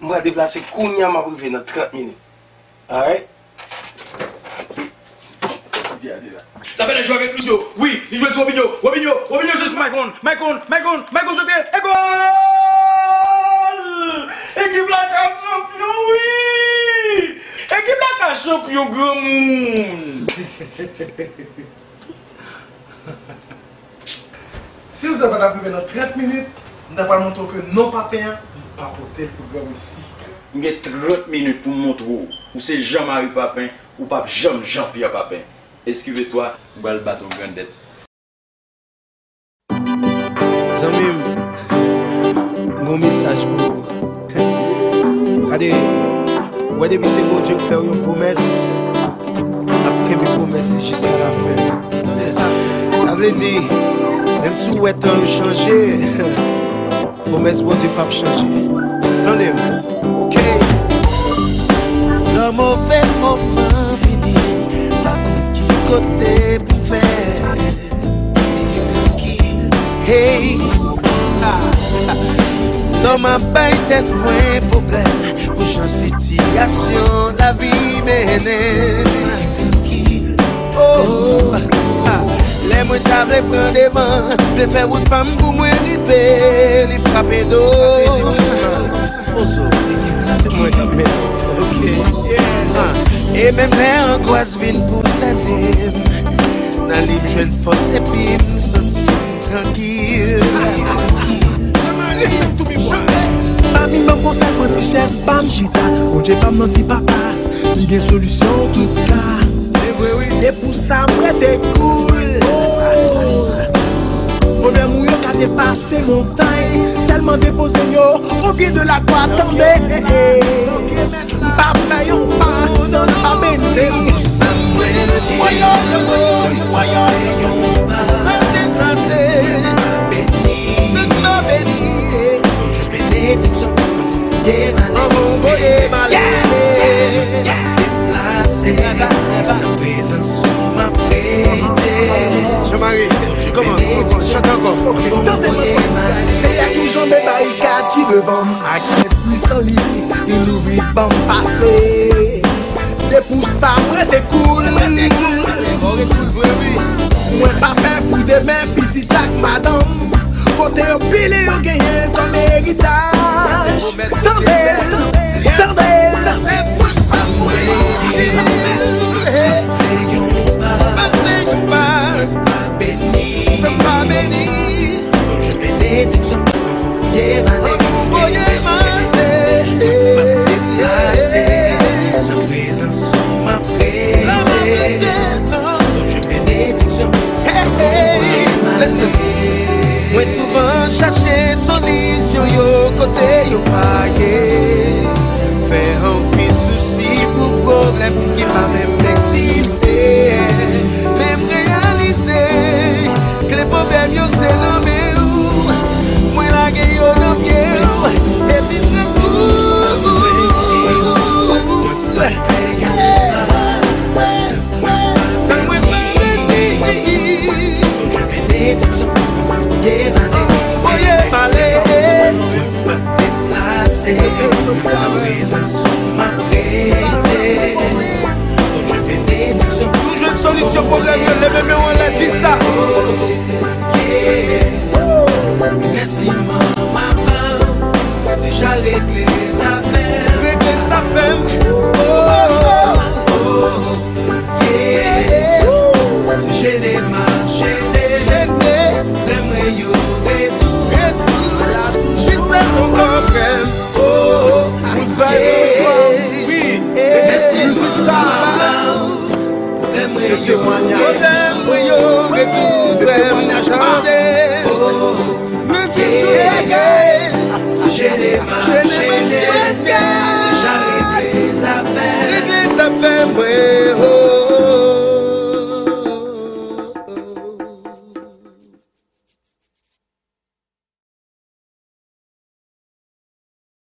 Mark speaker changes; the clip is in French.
Speaker 1: Je vais déplacer Kounia, ma privé dans 30 minutes. Alright?
Speaker 2: La belle joue avec Lucio. Oui, il joue sur Robinho. Robinho, juste Maicon, sauté. Et goal! Équipe la champion, oui! Équipe la champion, grand monde!
Speaker 1: Si vous avez arrivé dans 30 minutes, nous n'avons pas montré que non pas payant, pas porter le programme ici.
Speaker 2: Il y a 30 minutes pour montrer où c'est Jean-Marie Papin ou pas Jean-Pierre Papin. Excusez-toi, on va le battre en grande dette.
Speaker 1: Zamim, mon message pour vous. Regardez, ouais, depuis c'est bon Dieu qui fait une promesse. Après mes promesses jusqu'à la fin. Ça veut dire, même si vous êtes changer, promesse bon Dieu pas changer. Attendez-moi, ok?
Speaker 3: Le mauvais moment fini, la côté pour faire. Hey, non m'a pas été moins problème pour changer situation la vie menée. Oh, les moins tables prendre des vents, je fais route femme pour moi river, les frapper d'eau.
Speaker 1: C'est moi qui mets. Ok.
Speaker 3: Et même les angoisses viennent pour s'aider. Dans l'île, je ne force et puis me sentir tranquille.
Speaker 4: Mami m'a conseillé pour petit chef, bam chita. On j'ai pas menti papa, il y a une solution en tout cas. C'est pour ça que t'es cool. Problème où y'a qu'à dépasser montagne, seulement déposer yo au pied de la croix. Attendez, papa yon pas, sans pas béni. Voyons le monde, voyons yon pas, détracé, béni, ma béni. Je bénédiction, envoyez ma déplacé, la présence sous ma prêtée.
Speaker 1: Jean-Marie, comment? Chante encore.
Speaker 4: C'est toujours des barricades qui devant. À qui puissant lit, il ouvre bon passé. C'est pour ça moi t'es cool. Moi pas fait pour demain petit tac madame. Côté au pile au gagné comme héritage. Tendez, c'est pour ça moi. C'est pas béni.
Speaker 3: Je bénédiction, envoyez ma déplacé, la présence sous ma prêtée. Je bénédiction, envoyez ma déplacé. Moi souvent chercher solution yo côté yo paye. Faire un petit souci pour problème qui va même exister. Même réaliser que les problèmes yo c'est nommé ou moi la gueule yo dans pied et puis
Speaker 4: solution problème, le bébé on l'a dit ça.